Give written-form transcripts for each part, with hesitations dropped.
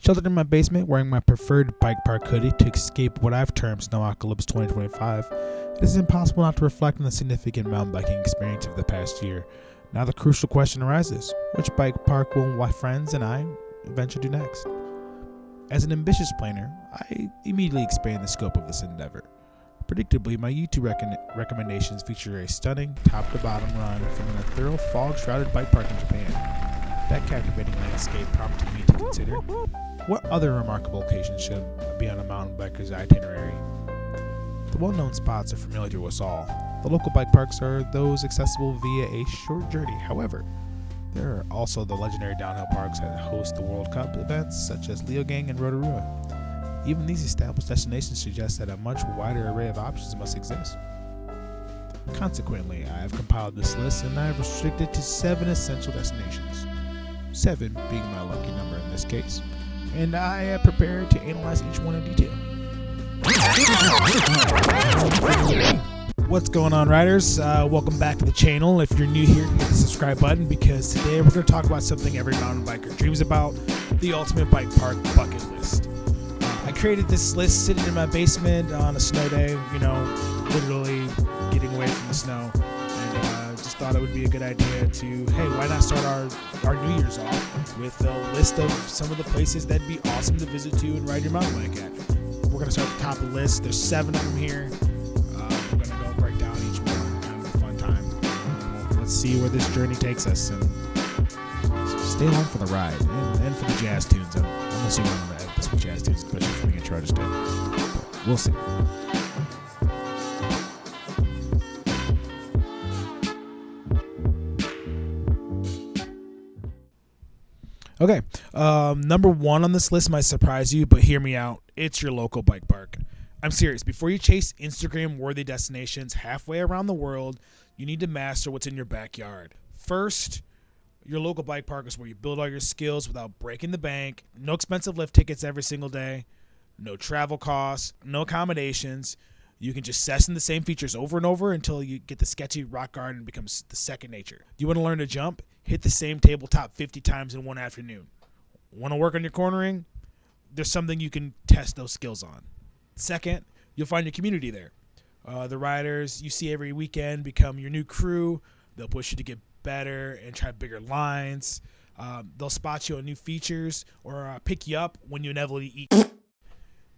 Sheltered in my basement, wearing my preferred bike park hoodie to escape what I've termed Snowocalypse 2025, it is impossible not to reflect on the significant mountain biking experience of the past year. Now the crucial question arises, which bike park will my friends and I venture to next? As an ambitious planner, I immediately expand the scope of this endeavor. Predictably, my YouTube recommendations feature a stunning top-to-bottom run from a thorough fog-shrouded bike park in Japan. That captivating landscape prompted me to consider what other remarkable occasions should be on a mountain biker's itinerary. The well-known spots are familiar to us all. The local bike parks are those accessible via a short journey. However, there are also the legendary downhill parks that host the World Cup events, such as Leogang and Rotorua. Even these established destinations suggest that a much wider array of options must exist. Consequently, I have compiled this list and I have restricted to 7 essential destinations. 7 being my lucky number in this case, and I am prepared to analyze each one in detail. What's going on, riders? Welcome back to the channel. If you're new here, hit the subscribe button because today we're going to talk about something every mountain biker dreams about, the ultimate bike park bucket list. I created this list sitting in my basement on a snow day, literally getting away from the snow, and just thought it would be a good idea to, hey, why not start our New Year's off with a list of some of the places that'd be awesome to visit to and ride your mountain bike at. We're going to start at the top of the list. There's 7 of them here. We're going to go break down each one, kind of a fun time. Let's see where this journey takes us, and so stay along for the ride and for the jazz tunes. I'm assuming I'm going to edit this with jazz tunes, especially for the intro just did. But we'll see. Okay, number 1 on this list might surprise you, but hear me out. It's your local bike park. I'm serious. Before you chase Instagram-worthy destinations halfway around the world, you need to master what's in your backyard. First, your local bike park is where you build all your skills without breaking the bank. No expensive lift tickets every single day. No travel costs. No accommodations. You can just session the same features over and over until you get the sketchy rock garden becomes the second nature. Do you want to learn to jump? Hit the same tabletop 50 times in one afternoon. Want to work on your cornering? There's something you can test those skills on. Second, you'll find your community there. The riders you see every weekend become your new crew. They'll push you to get better and try bigger lines. They'll spot you on new features or pick you up when you inevitably eat.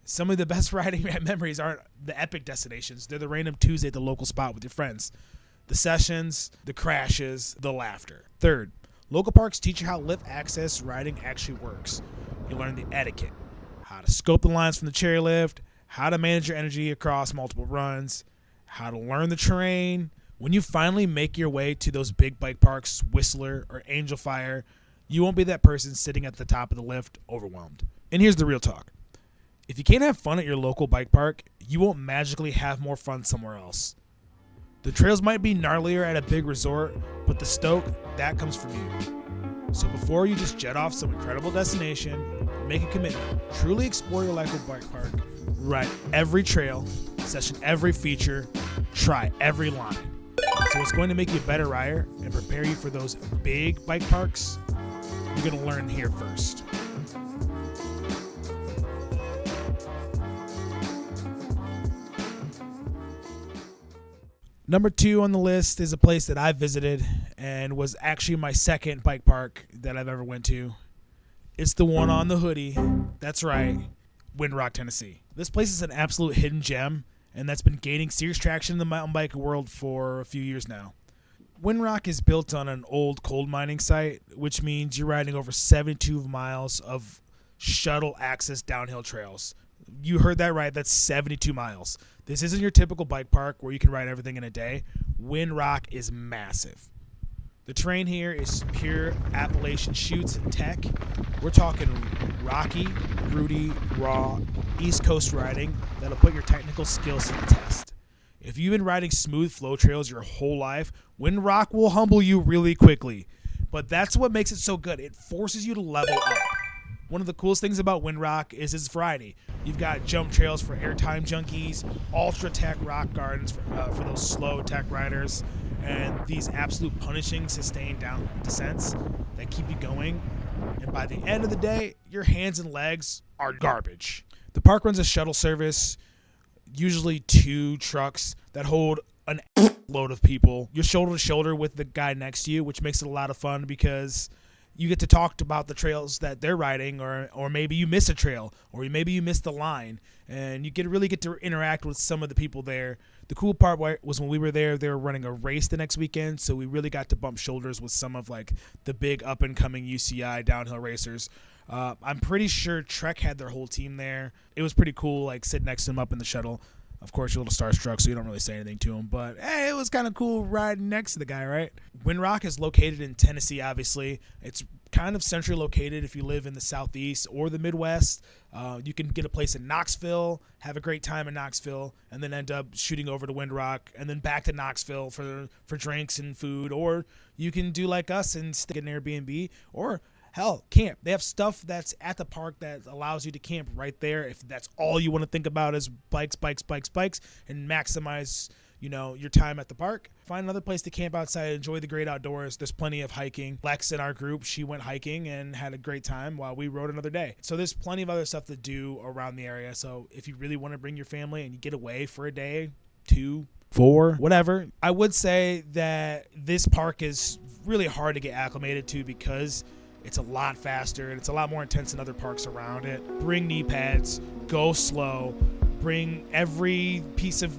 Some of the best riding memories aren't the epic destinations. They're the random Tuesday at the local spot with your friends. The sessions, the crashes, the laughter. Third, local parks teach you how lift access riding actually works. You learn the etiquette, how to scope the lines from the chairlift, how to manage your energy across multiple runs, how to learn the terrain. When you finally make your way to those big bike parks, Whistler or Angel Fire, you won't be that person sitting at the top of the lift overwhelmed. And here's the real talk. If you can't have fun at your local bike park, you won't magically have more fun somewhere else. The trails might be gnarlier at a big resort, but the stoke, that comes from you. So before you just jet off some incredible destination, make a commitment. Truly explore your local bike park. Ride every trail, session every feature, try every line. So what's going to make you a better rider and prepare you for those big bike parks, you're going to learn here first. Number 2 on the list is a place that I visited and was actually my second bike park that I've ever went to. It's the one on the hoodie. That's right, Windrock, Tennessee. This place is an absolute hidden gem, and that's been gaining serious traction in the mountain bike world for a few years now. Windrock is built on an old coal mining site, which means you're riding over 72 miles of shuttle access downhill trails. You heard that right. That's 72 miles. This isn't your typical bike park where you can ride everything in a day. Windrock is massive. The terrain here is pure Appalachian chutes and tech. We're talking rocky, rooty, raw, East Coast riding that'll put your technical skills to the test. If you've been riding smooth flow trails your whole life, Windrock will humble you really quickly. But that's what makes it so good. It forces you to level up. One of the coolest things about Windrock is its variety. You've got jump trails for airtime junkies, ultra tech rock gardens for those slow tech riders, and these absolute punishing sustained down descents that keep you going. And by the end of the day, your hands and legs are garbage. The park runs a shuttle service, usually 2 trucks that hold an load of people. You're shoulder to shoulder with the guy next to you, which makes it a lot of fun because you get to talk about the trails that they're riding, or maybe you miss a trail, or maybe you miss the line, and you really get to interact with some of the people there. The cool part was when we were there, they were running a race the next weekend, so we really got to bump shoulders with some of like the big up and coming UCI downhill racers. I'm pretty sure Trek had their whole team there. It was pretty cool, like sitting next to them up in the shuttle. Of course, you're a little starstruck, so you don't really say anything to him. But, hey, it was kind of cool riding next to the guy, right? Windrock is located in Tennessee, obviously. It's kind of centrally located if you live in the southeast or the Midwest. You can get a place in Knoxville, have a great time in Knoxville, and then end up shooting over to Windrock and then back to Knoxville for drinks and food. Or you can do like us and stick in an Airbnb, or hell, camp. They have stuff that's at the park that allows you to camp right there if that's all you want to think about is bikes, and maximize, your time at the park. Find another place to camp outside, enjoy the great outdoors. There's plenty of hiking. Lex in our group, she went hiking and had a great time while we rode another day. So there's plenty of other stuff to do around the area. So if you really want to bring your family and you get away for a day, 2, 4, whatever, I would say that this park is really hard to get acclimated to because it's a lot faster and it's a lot more intense than other parks around it. Bring knee pads, go slow, bring every piece of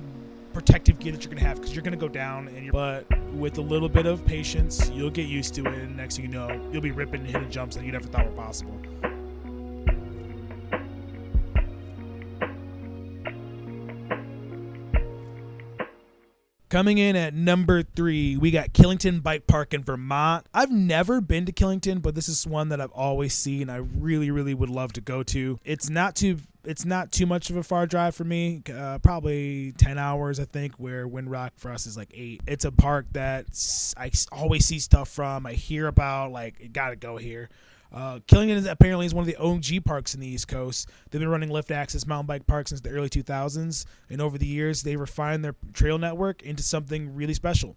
protective gear that you're going to have because you're going to go down. But with a little bit of patience, you'll get used to it, and next thing you know, you'll be ripping and hitting jumps that you never thought were possible. Coming in at number 3, we got Killington Bike Park in Vermont. I've never been to Killington, but this is one that I've always seen. I really, really would love to go to. It's not too much of a far drive for me, probably 10 hours, I think, where Windrock for us is like 8. It's a park that I always see stuff from. I hear about, like, gotta go here. Killington apparently is one of the OG parks in the East Coast. They've been running lift access mountain bike parks since the early 2000s, and over the years they refined their trail network into something really special.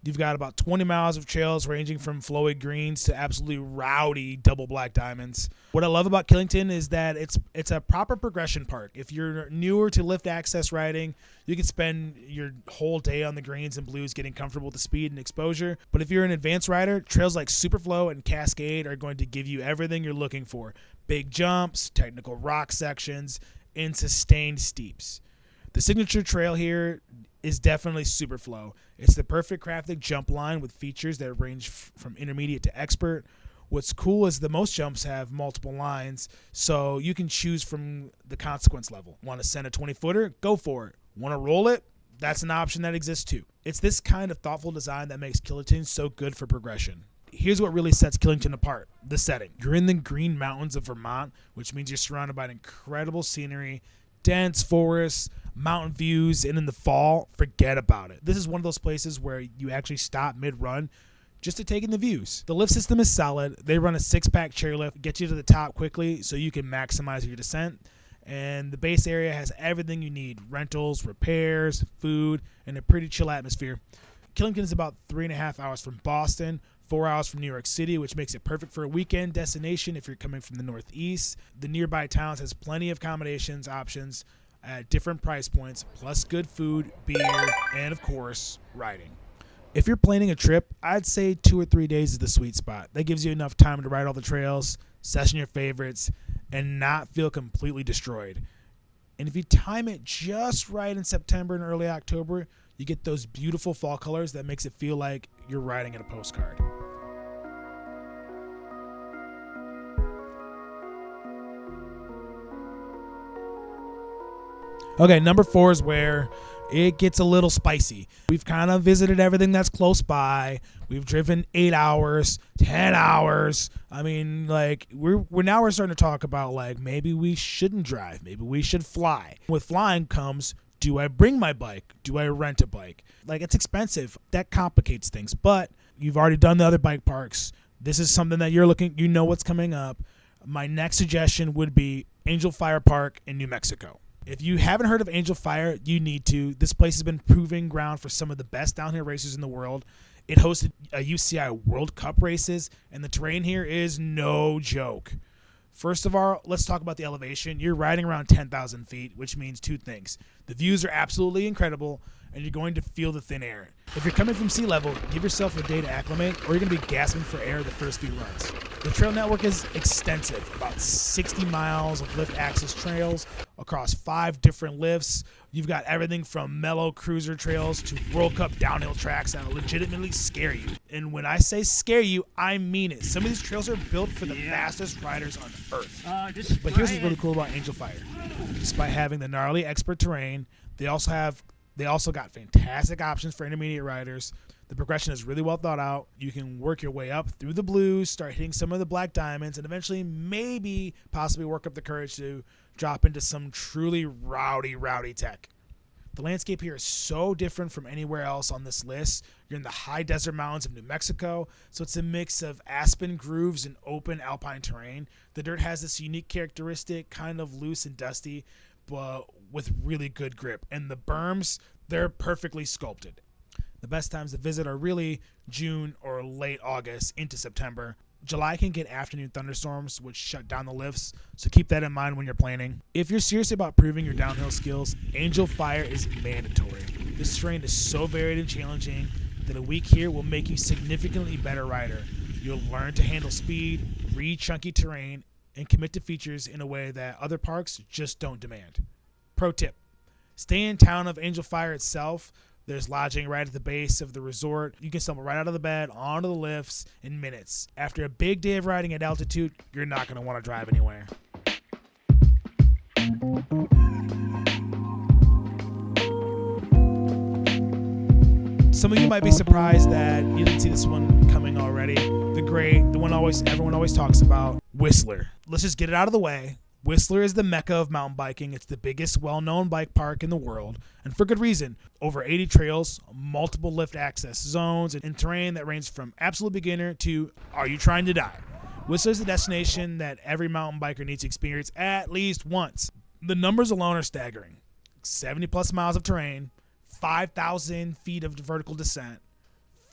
You've got about 20 miles of trails ranging from flowy greens to absolutely rowdy double black diamonds. What I love about Killington is that it's a proper progression park. If you're newer to lift access riding, you can spend your whole day on the greens and blues getting comfortable with the speed and exposure. But if you're an advanced rider, trails like Superflow and Cascade are going to give you everything you're looking for. Big jumps, technical rock sections, and sustained steeps. The signature trail here is definitely Superflow. It's the perfect crafted jump line with features that range from intermediate to expert. What's cool is the most jumps have multiple lines, so you can choose from the consequence level. Want to send a 20-footer? Go for it. Want to roll it? That's an option that exists too. It's this kind of thoughtful design that makes Killington so good for progression. Here's what really sets Killington apart: the setting. You're in the Green Mountains of Vermont, which means you're surrounded by incredible scenery, dense forests, mountain views, and in the fall, forget about it. This is one of those places where you actually stop mid-run just to take in the views. The lift system is solid. They run a 6-pack chairlift, get you to the top quickly so you can maximize your descent. And the base area has everything you need: rentals, repairs, food, and a pretty chill atmosphere. Killington is about 3.5 hours from Boston, 4 hours from New York City, which makes it perfect for a weekend destination if you're coming from the Northeast. The nearby towns has plenty of accommodations options at different price points, plus good food, beer, and of course, riding. If you're planning a trip, I'd say 2 or 3 days is the sweet spot. That gives you enough time to ride all the trails, session your favorites, and not feel completely destroyed. And if you time it just right in September and early October, you get those beautiful fall colors that makes it feel like you're riding in a postcard. Okay, number 4 is where it gets a little spicy. We've kind of visited everything that's close by. We've driven 8 hours, 10 hours. I mean, like, we're starting to talk about, like, maybe we shouldn't drive. Maybe we should fly. With flying comes, do I bring my bike? Do I rent a bike? Like, it's expensive. That complicates things. But you've already done the other bike parks. This is something that you know what's coming up. My next suggestion would be Angel Fire Park in New Mexico. If you haven't heard of Angel Fire, you need to. This place has been proving ground for some of the best downhill racers in the world. It hosted a UCI World Cup races, and the terrain here is no joke. First of all, let's talk about the elevation. You're riding around 10,000 feet, which means two things. The views are absolutely incredible, and you're going to feel the thin air. If you're coming from sea level, give yourself a day to acclimate, or you're going to be gasping for air the first few runs. The trail network is extensive, about 60 miles of lift access trails across 5 different lifts. You've got everything from mellow cruiser trails to World Cup downhill tracks that legitimately scare you. And when I say scare you, I mean it. Some of these trails are built for the fastest riders on earth. But here's what's really cool about Angel Fire. Despite having the gnarly expert terrain, they also got fantastic options for intermediate riders. The progression is really well thought out. You can work your way up through the blues, start hitting some of the black diamonds, and eventually possibly work up the courage to drop into some truly rowdy tech. The landscape here is so different from anywhere else on this list. You're in the high desert mountains of New Mexico, so it's a mix of aspen grooves and open alpine terrain. The dirt has this unique characteristic, kind of loose and dusty, but with really good grip. And the berms, they're perfectly sculpted. The best times to visit are really June or late August into September. July can get afternoon thunderstorms, which shut down the lifts, so keep that in mind when you're planning. If you're serious about proving your downhill skills, Angel Fire is mandatory. This terrain is so varied and challenging that a week here will make you a significantly better rider. You'll learn to handle speed, read chunky terrain, and commit to features in a way that other parks just don't demand. Pro tip: stay in town of Angel Fire itself. There's lodging right at the base of the resort. You can stumble right out of the bed onto the lifts in minutes. After a big day of riding at altitude, you're not going to want to drive anywhere. Some of you might be surprised that you didn't see this one coming already. The one everyone always talks about, Whistler. Let's just get it out of the way. Whistler is the Mecca of mountain biking. It's the biggest well-known bike park in the world, and for good reason. Over 80 trails, multiple lift access zones, and terrain that ranges from absolute beginner to are you trying to die? Whistler is a destination that every mountain biker needs to experience at least once. The numbers alone are staggering. 70-plus miles of terrain, 5,000 feet of vertical descent,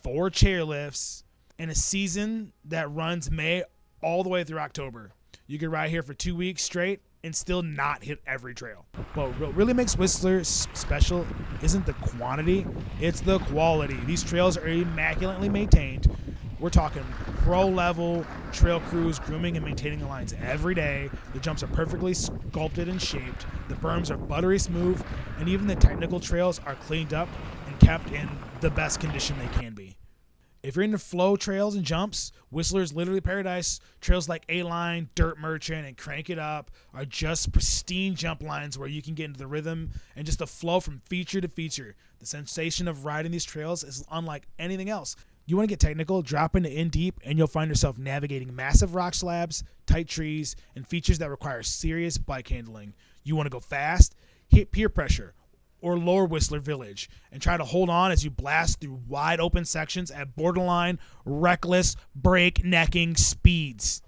4 chairlifts, and a season that runs May all the way through October. You could ride here for 2 weeks straight and still not hit every trail. But what really makes Whistler special isn't the quantity, it's the quality. These trails are immaculately maintained. We're talking pro-level trail crews grooming and maintaining the lines every day. The jumps are perfectly sculpted and shaped. The berms are buttery smooth, and even the technical trails are cleaned up and kept in the best condition they can be. If you're into flow trails and jumps, Whistler is literally paradise. Trails like A-Line, Dirt Merchant, and Crank It Up are just pristine jump lines where you can get into the rhythm and just the flow from feature to feature. The sensation of riding these trails is unlike anything else. You want to get technical, drop into in deep, and you'll find yourself navigating massive rock slabs, tight trees, and features that require serious bike handling. You want to go fast, hit peer pressure, or lower Whistler Village, and try to hold on as you blast through wide open sections at borderline reckless break-necking speeds.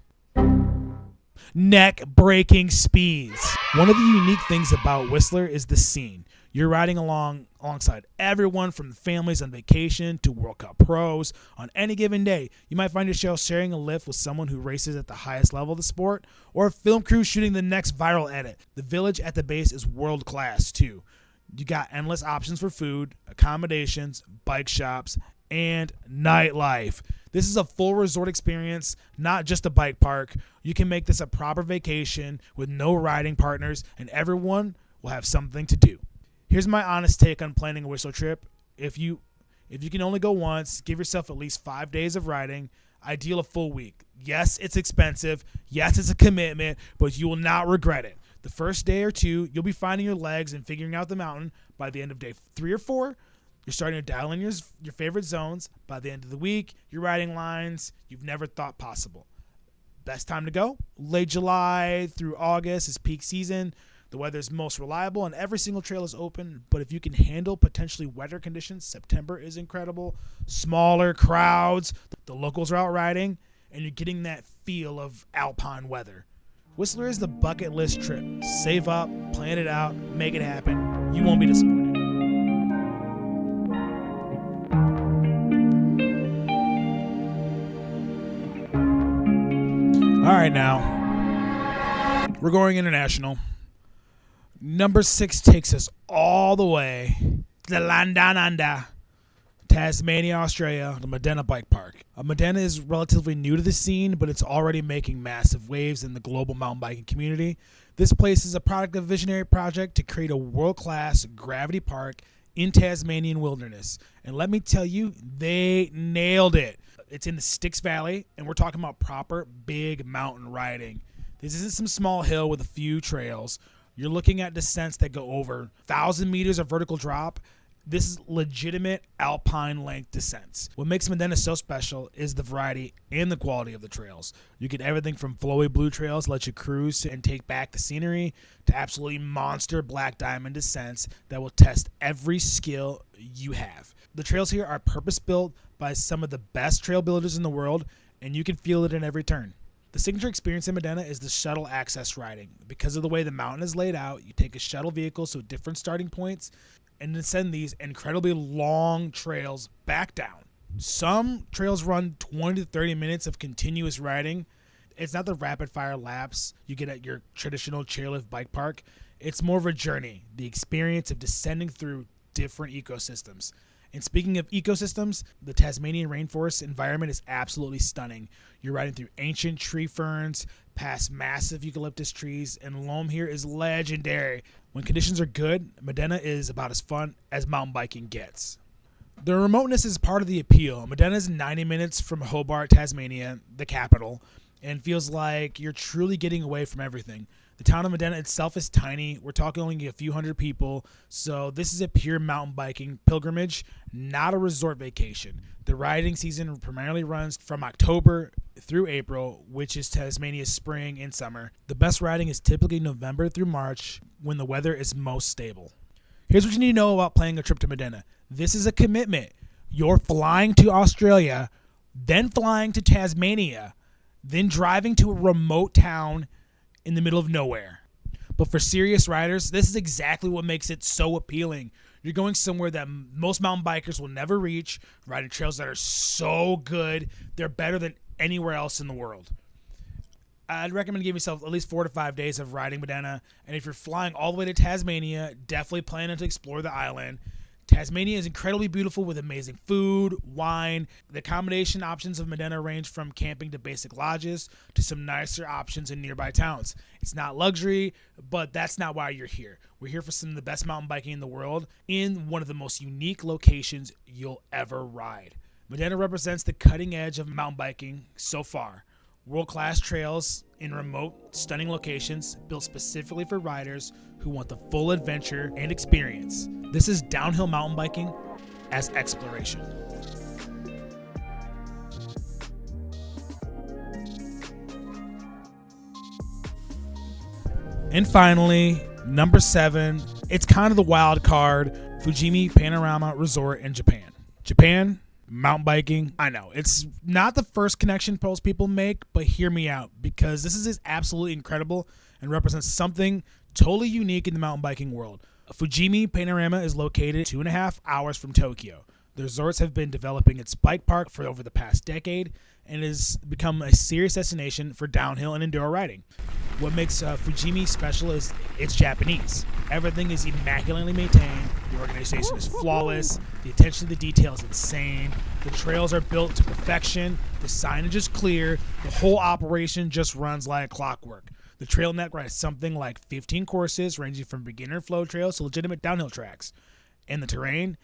Neck-breaking speeds. One of the unique things about Whistler is the scene. You're riding alongside everyone from families on vacation to World Cup pros. On any given day, you might find yourself sharing a lift with someone who races at the highest level of the sport, or a film crew shooting the next viral edit. The village at the base is world-class, too. You got endless options for food, accommodations, bike shops, and nightlife. This is a full resort experience, not just a bike park. You can make this a proper vacation with no riding partners, and everyone will have something to do. Here's my honest take on planning a Whistler trip. If you can only go once, give yourself at least 5 days of riding, ideal a full week. Yes, it's expensive. Yes, it's a commitment, but you will not regret it. The first day or two, you'll be finding your legs and figuring out the mountain. By the end of day 3 or 4, you're starting to dial in your favorite zones. By the end of the week, you're riding lines you've never thought possible. Best time to go? Late July through August is peak season. The weather is most reliable and every single trail is open. But if you can handle potentially wetter conditions, September is incredible. Smaller crowds, the locals are out riding, and you're getting that feel of alpine weather. Whistler is the bucket list trip. Save up, plan it out, make it happen. You won't be disappointed. right, now we're going international. Number 6 takes us all the way to the Landananda, Tasmania, Australia, the Maydena Bike Park. Maydena is relatively new to the scene, but it's already making massive waves in the global mountain biking community. This place is a product of a visionary project to create a world-class gravity park in Tasmanian wilderness. And let me tell you, they nailed it. It's in the Styx Valley, and we're talking about proper big mountain riding. This isn't some small hill with a few trails. You're looking at descents that go over 1,000 meters of vertical drop. This is legitimate alpine length descents. What makes Maydena so special is the variety and the quality of the trails. You get everything from flowy blue trails, let you cruise and take back the scenery, to absolutely monster black diamond descents that will test every skill you have. The trails here are purpose-built by some of the best trail builders in the world, and you can feel it in every turn. The signature experience in Maydena is the shuttle access riding. Because of the way the mountain is laid out, you take a shuttle vehicle, so different starting points, and descend these incredibly long trails back down. Some trails run 20 to 30 minutes of continuous riding. It's not the rapid fire laps you get at your traditional chairlift bike park. It's more of a journey, the experience of descending through different ecosystems. And speaking of ecosystems, the Tasmanian rainforest environment is absolutely stunning. You're riding through ancient tree ferns, past massive eucalyptus trees, and loam here is legendary. When conditions are good, Maydena is about as fun as mountain biking gets. The remoteness is part of the appeal. Maydena is 90 minutes from Hobart, Tasmania, the capital, and feels like you're truly getting away from everything. The town of Maydena itself is tiny. We're talking only a few hundred people, so this is a pure mountain biking pilgrimage, not a resort vacation. The riding season primarily runs from October through April, which is Tasmania's spring and summer. The best riding is typically November through March, when the weather is most stable. Here's what you need to know about planning a trip to Maydena. This is a commitment. You're flying to Australia, then flying to Tasmania, then driving to a remote town in the middle of nowhere. But for serious riders, this is exactly what makes it so appealing. You're going somewhere that most mountain bikers will never reach, riding trails that are so good, they're better than anywhere else in the world. I'd recommend giving yourself at least 4 to 5 days of riding Maydena, and if you're flying all the way to Tasmania, definitely plan to explore the island. Tasmania is incredibly beautiful with amazing food, wine. The accommodation options of Maydena range from camping to basic lodges to some nicer options in nearby towns. It's not luxury, but that's not why you're here. We're here for some of the best mountain biking in the world in one of the most unique locations you'll ever ride. Maydena represents the cutting edge of mountain biking so far. World-class trails in remote, stunning locations built specifically for riders who want the full adventure and experience. This is downhill mountain biking as exploration. And finally, number 7, it's kind of the wild card, Fujimi Panorama Resort in Japan. Japan, mountain biking, I know, it's not the first connection most people make, but hear me out, because this is absolutely incredible and represents something totally unique in the mountain biking world. Fujimi Panorama is located 2.5 hours from Tokyo. The resorts have been developing its bike park for over the past decade and has become a serious destination for downhill and enduro riding. What makes Fujimi special is it's Japanese. Everything is immaculately maintained. The organization is flawless. The attention to the detail is insane. The trails are built to perfection. The signage is clear. The whole operation just runs like clockwork. The trail network has something like 15 courses ranging from beginner flow trails to legitimate downhill tracks. And the terrain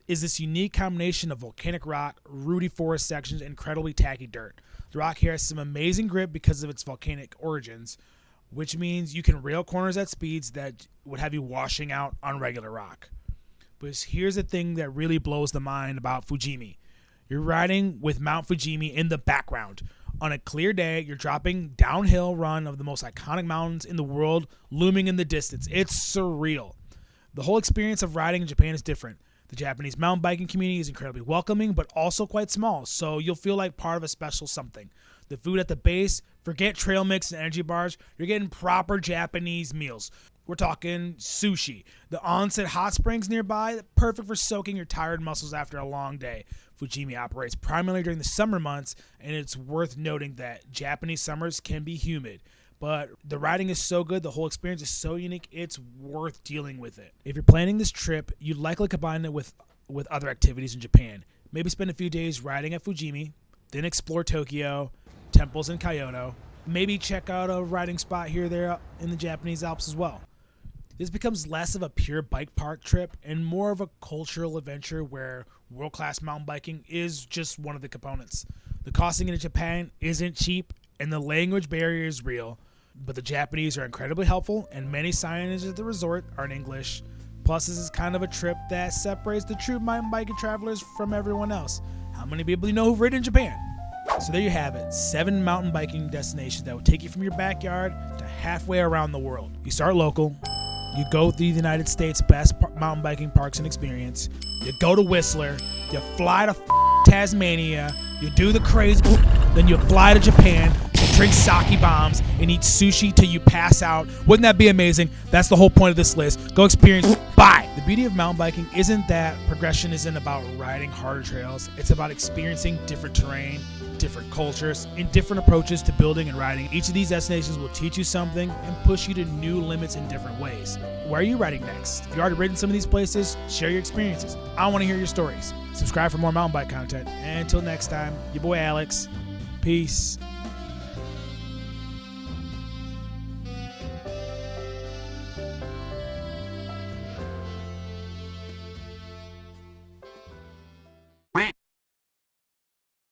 is this unique combination of volcanic rock, rooty forest sections, and incredibly tacky dirt. The rock here has some amazing grip because of its volcanic origins, which means you can rail corners at speeds that would have you washing out on regular rock. But here's the thing that really blows the mind about Fujimi. You're riding with Mount Fuji in the background. On a clear day, you're dropping downhill run of the most iconic mountains in the world looming in the distance. It's surreal. The whole experience of riding in Japan is different. The Japanese mountain biking community is incredibly welcoming, but also quite small, so you'll feel like part of a special something. The food at the base, forget trail mix and energy bars, you're getting proper Japanese meals. We're talking sushi. The onset hot springs nearby, perfect for soaking your tired muscles after a long day. Fujimi operates primarily during the summer months, and it's worth noting that Japanese summers can be humid. But the riding is so good, the whole experience is so unique, it's worth dealing with it. If you're planning this trip, you'd likely combine it with other activities in Japan. Maybe spend a few days riding at Fujimi, then explore Tokyo, temples in Kyoto. Maybe check out a riding spot here or there in the Japanese Alps as well. This becomes less of a pure bike park trip and more of a cultural adventure where world-class mountain biking is just one of the components. The costing in Japan isn't cheap and the language barrier is real, but the Japanese are incredibly helpful and many signage at the resort are in English. Plus, this is kind of a trip that separates the true mountain biking travelers from everyone else. How many people do you know who've ridden in Japan? So there you have it, 7 mountain biking destinations that will take you from your backyard to halfway around the world. You start local. You go through the United States' best mountain biking parks and experience. You go to Whistler. You fly to Tasmania. You do the crazy. Then you fly to Japan. You drink sake bombs and eat sushi till you pass out. Wouldn't that be amazing? That's the whole point of this list. Go experience. Bye. The beauty of mountain biking isn't that progression isn't about riding harder trails. It's about experiencing different terrain, different cultures, and different approaches to building and riding. Each of these destinations will teach you something and push you to new limits in different ways. Where are you riding next? If you've already ridden some of these places, share your experiences. I want to hear your stories. Subscribe for more mountain bike content. And until next time, your boy Alex. Peace.